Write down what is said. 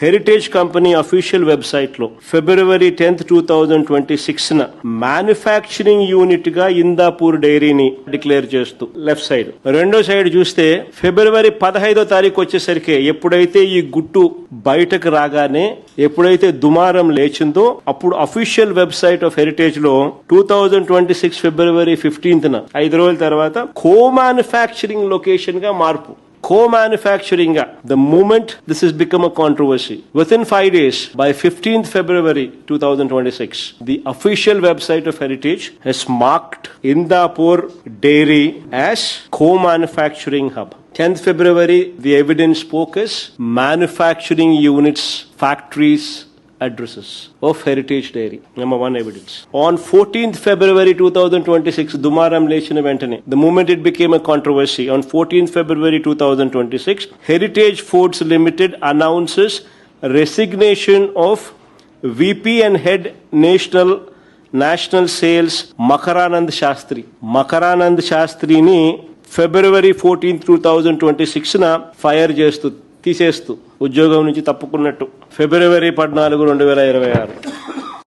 Heritage company official website లో February 10th, 2026 manufacturing unit గా ఇందాపూర్ డైరీని డిక్లేర్ చేస్తూ లెఫ్ట్ సైడ్. రెండో సైడ్ చూస్తే February 15వ తారీఖు వచ్చేసరికి ఎప్పుడైతే ఈ గుట్టు బయటకు రాగానే ఎప్పుడైతే దుమారం లేచిందో అప్పుడు అఫీషియల్ వెబ్సైట్ ఆఫ్ హెరిటేజ్ లో 2026 February 15th 5 రోజుల తర్వాత కో మ్యానుఫ్యాక్చరింగ్ లొకేషన్ గా మార్పు. Co-manufacturing, the moment this has become a controversy, within 5 days, by 15th February 2026, the official website of Heritage has marked Indapur Dairy as co-manufacturing hub. 10th February, the evidence spoke as manufacturing units, factories, addresses of Heritage Dairy. Number 1 evidence. On 14th February 2026, Dumaram Lechina Ventane, the moment it became a controversy, on 14th February 2026, Heritage Foods Limited announces resignation of VP and Head National Sales Makaranand Shastri. Makaranand Shastri ni February 14th, 2026 fire చేస్తూ తీసేస్తూ ఉద్యోగం నుంచి తప్పుకున్నట్టు February 14, 2026.